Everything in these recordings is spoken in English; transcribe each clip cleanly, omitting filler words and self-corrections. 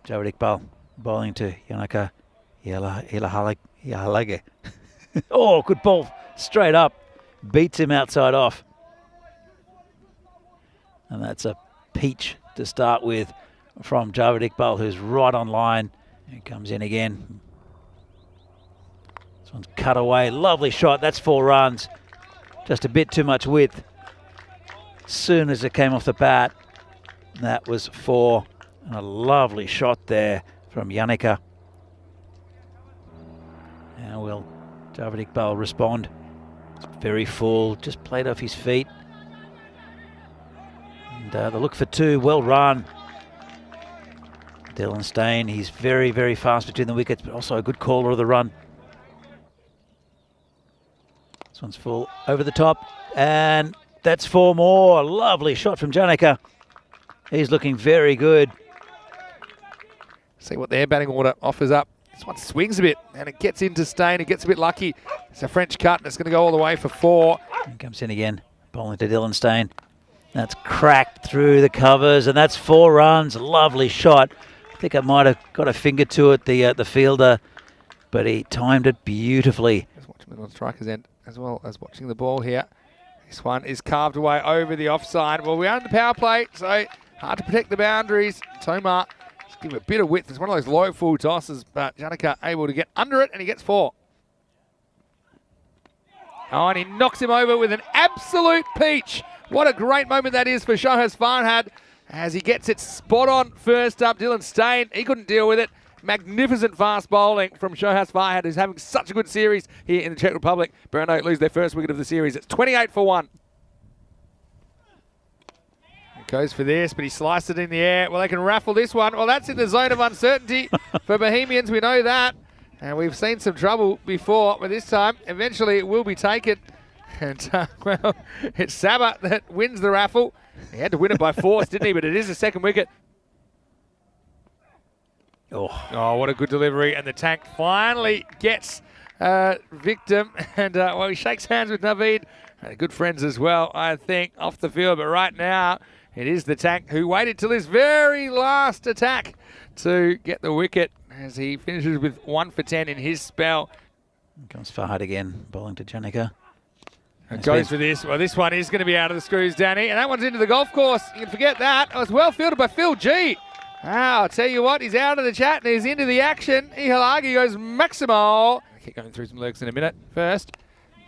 Jared Iqbal bowling to Yanaka Ihalage. Oh, good ball. Straight up. Beats him outside off. And that's a peach to start with from Jared Iqbal, who's right on line. He comes in again. This one's cut away. Lovely shot. That's 4 runs. Just a bit too much width. Soon as it came off the bat, that was 4. And a lovely shot there from Yannicka. Now will Javid Iqbal respond? It's very full, just played off his feet. And the look for 2, well run. Dylan Stain, he's very, very fast between the wickets, but also a good caller of the run. This one's full over the top, and that's 4 more. Lovely shot from Janica. He's looking very good. See what their batting order offers up. This one swings a bit, and it gets into Stain. It gets a bit lucky. It's a French cut, and it's going to go all the way for 4. And comes in again, bowling to Dylan Stain. That's cracked through the covers, and that's 4 runs. Lovely shot. I think I might have got a finger to it, the fielder, but he timed it beautifully. Just watching it on striker's end as well as watching the ball here. This one is carved away over the offside. Well, we are in the power play, so hard to protect the boundaries. Tomar just give him a bit of width. It's one of those low full tosses, but Janica able to get under it, and he gets 4. Oh, and he knocks him over with an absolute peach. What a great moment that is for Shohaz Farhad as he gets it spot on first up. Dylan Stain, he couldn't deal with it. Magnificent fast bowling from Shohaz Farhad, who's having such a good series here in the Czech Republic. BRN lose their first wicket of the series. It's 28 for 1. He goes for this, but he sliced it in the air. Well, they can raffle this one. Well, that's in the zone of uncertainty for Bohemians. We know that. And we've seen some trouble before, but this time, eventually, it will be taken. And, well, it's Sabah that wins the raffle. He had to win it by force, didn't he? But it is the second wicket. Oh, what a good delivery. And the tank finally gets victim. And, well, he shakes hands with Naveed. Good friends as well, I think, off the field. But right now, it is the tank who waited till his very last attack to get the wicket as he finishes with 1 for 10 in his spell. Here comes Farhad again, bowling to Janica. And goes for this. Well, this one is going to be out of the screws, Danny. And that one's into the golf course. You can forget that. It was well fielded by Phil G. I'll tell you what, he's out of the chat and he's into the action. Ihalagi goes maximal. I'll keep going through some lurks in a minute. First,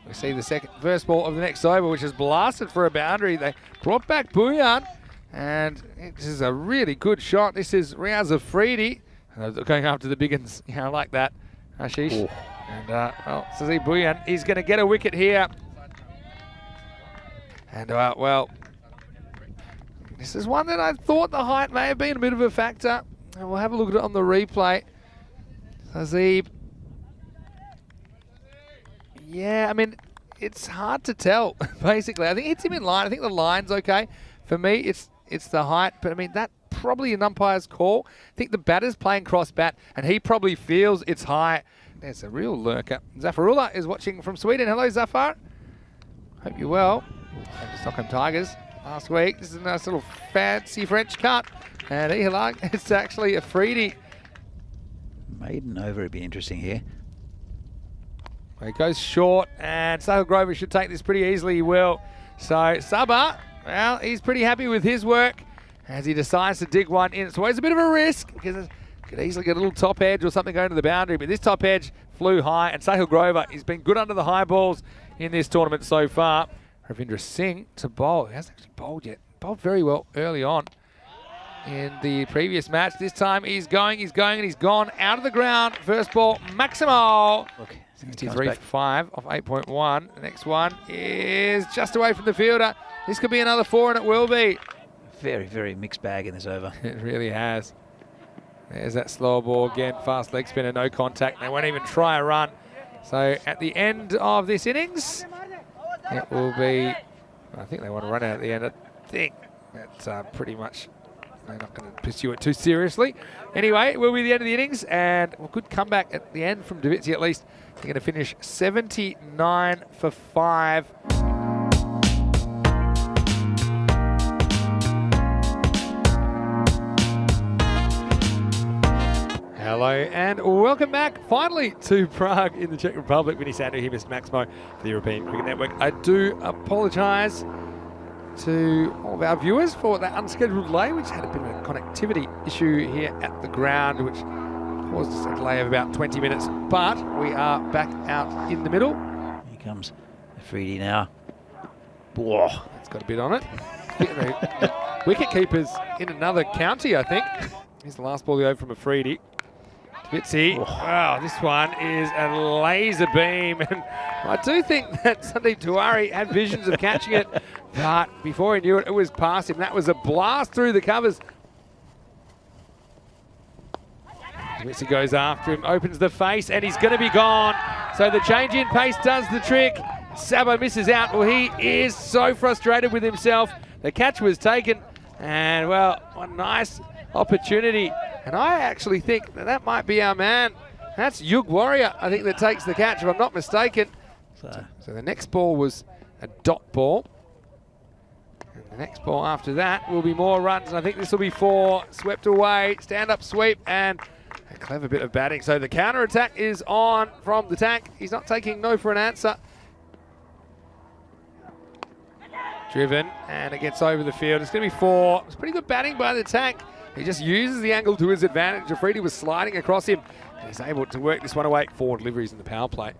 we see the first ball of the next over, which is blasted for a boundary. They brought back Buyan. And this is a really good shot. This is Riaz Afridi. Going after the big uns. Yeah, I like that, Ashish. Ooh. And, well, Sazi Buyan, he's going to get a wicket here. And, well, this is one that I thought the height may have been a bit of a factor. And we'll have a look at it on the replay. Sazib. Yeah, I mean, it's hard to tell, basically. I think it hits him in line. I think the line's okay. For me, it's the height. But, I mean, that probably an umpire's call. I think the batter's playing cross bat, and he probably feels it's high. There's a real lurker. Zafarullah is watching from Sweden. Hello, Zafar. Hope you're well. The Stockholm Tigers last week. This is a nice little fancy French cut. And it's actually Afridi. Maiden over would be interesting here. Well, he goes short, and Sahil Grover should take this pretty easily. He will. So Sabah, well, he's pretty happy with his work as he decides to dig one in. It's always a bit of a risk because it could easily get a little top edge or something going to the boundary. But this top edge flew high, and Sahil Grover, he's been good under the high balls in this tournament so far. Ravindra Singh to bowl. He hasn't actually bowled yet. Bowled very well early on in the previous match. This time he's going, and he's gone out of the ground. First ball, Maximal. Look, 63 for 5 off 8.1. The next one is just away from the fielder. This could be another 4, and it will be. Very, very mixed bag in this over. It really has. There's that slow ball again. Fast leg spinner, no contact. They won't even try a run. So at the end of this innings, it will be, I think they want to run out at the end. I think that's pretty much, they're not going to pursue it too seriously. Anyway, it will be the end of the innings, and a good comeback at the end from Davitsi at least. They're going to finish 79 for 5. and welcome back finally to Prague in the Czech Republic. Vinny Sandu here, Mr. Maximo for the European Cricket Network. I do apologise to all of our viewers for that unscheduled delay, which had a bit of a connectivity issue here at the ground, which caused us a delay of about 20 minutes. But we are back out in the middle. Here comes Afridi now. Whoa. It's got a bit on it. The wicket keeper's in another county, I think. Here's the last ball over from Afridi. Fitzy. Wow, this one is a laser beam. And I do think that Sandeep Tiwari had visions of catching it, but before he knew it, it was past him. That was a blast through the covers. Fitzy goes after him, opens the face, and he's going to be gone. So the change in pace does the trick. Sabo misses out. Well, he is so frustrated with himself. The catch was taken, and well, what a nice opportunity. And I actually think that that might be our man. That's Yug Warrior, I think, that takes the catch, if I'm not mistaken. So the next ball was a dot ball. And the next ball after that will be more runs, and I think this will be 4. Swept away, stand-up sweep, and a clever bit of batting. So the counter-attack is on from the tank. He's not taking no for an answer. Driven, and it gets over the field. It's going to be 4. It's pretty good batting by the tank. He just uses the angle to his advantage. Afridi was sliding across him, and he's able to work this one away. 4 deliveries in the power play.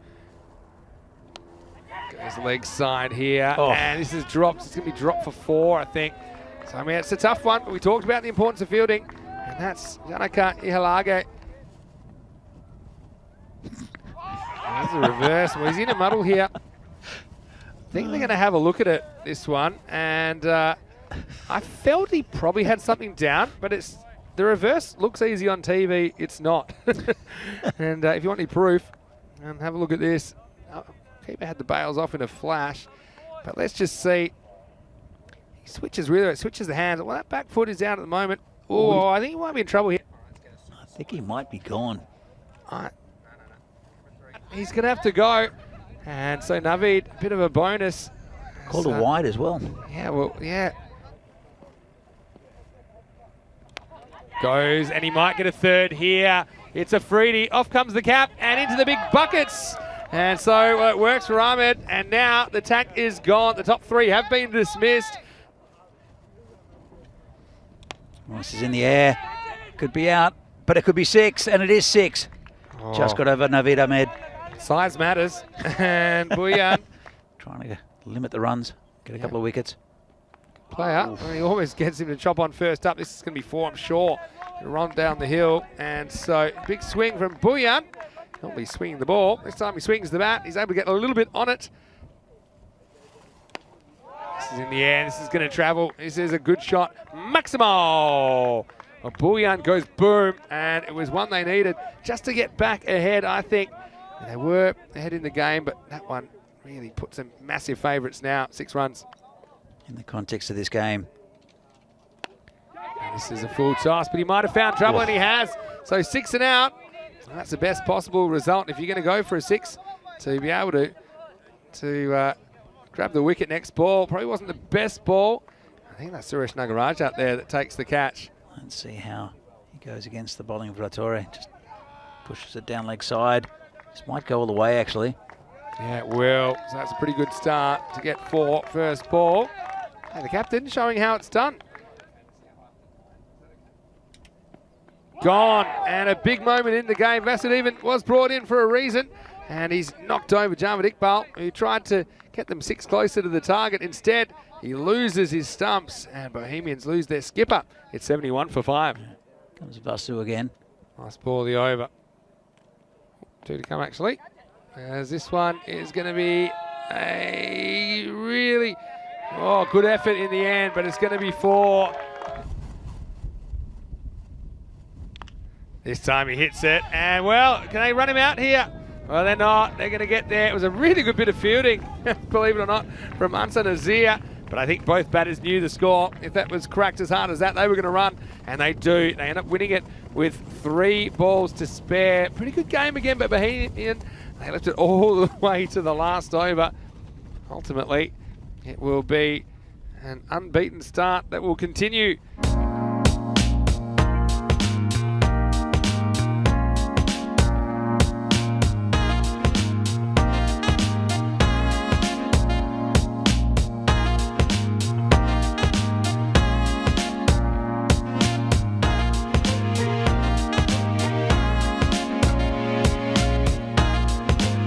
Goes the leg side here, and this is dropped. It's going to be dropped for 4, I think. So, I mean, it's a tough one, but we talked about the importance of fielding, and that's Janaka Ihalage. There's a reverse. Well, he's in a muddle here. I think they're going to have a look at it, this one, and I felt he probably had something down, but it's the reverse looks easy on TV. It's not. And if you want any proof, have a look at this. Keeper had the bails off in a flash, but let's just see. He switches really, switches the hands. Well, that back foot is out at the moment. Oh, I think he might be in trouble here. I think he might be gone. He's going to have to go. And so Naveed, a bit of a bonus. Called a wide as well. Yeah, well, yeah. Goes, and he might get a 3rd here. It's Afridi. Off comes the cap, and into the big buckets. And so it works for Ahmed, and now the tank is gone. The top 3 have been dismissed. Well, this is in the air. Could be out, but it could be 6, and it is 6. Just got over Naveed Ahmed. Size matters. And Buyan trying to limit the runs, get a couple of wickets. Player, well, he almost gets him to chop on first up. This is going to be 4, I'm sure. Run down the hill, and so big swing from Buyan. He'll be swinging the ball. This time he swings the bat. He's able to get a little bit on it. This is in the air. This is going to travel. This is a good shot. Maximo! Well, Buyan goes boom, and it was one they needed just to get back ahead, I think. They were ahead in the game, but that one really puts them massive favourites now. 6 runs. In the context of this game. And this is a full toss, but he might have found trouble, and he has. So 6 and out. Well, that's the best possible result if you're going to go for a 6, to be able to grab the wicket next ball. Probably wasn't the best ball. I think that's Suresh Nagaraj out there that takes the catch. Let's see how he goes against the bowling of Ratore. Just pushes it down leg side. This might go all the way, actually. Yeah, it will. So that's a pretty good start to get 4 first ball. Hey, the captain showing how it's done. Gone, and a big moment in the game. Vasudevan was brought in for a reason, and he's knocked over Javed Iqbal, who tried to get them 6 closer to the target. Instead, he loses his stumps, and Bohemians lose their skipper. It's 71 for 5. Comes Vasu again. Nice ball, the over. 2 to come, actually. As this one is going to be a really good effort in the end, but it's going to be 4. This time he hits it, and well, can they run him out here? Well, they're not. They're going to get there. It was a really good bit of fielding, believe it or not, from Ansar Nazir. But I think both batters knew the score. If that was cracked as hard as that, they were going to run, and they do. They end up winning it with 3 balls to spare. Pretty good game again, but Bohemian, they left it all the way to the last over. Ultimately, it will be an unbeaten start that will continue.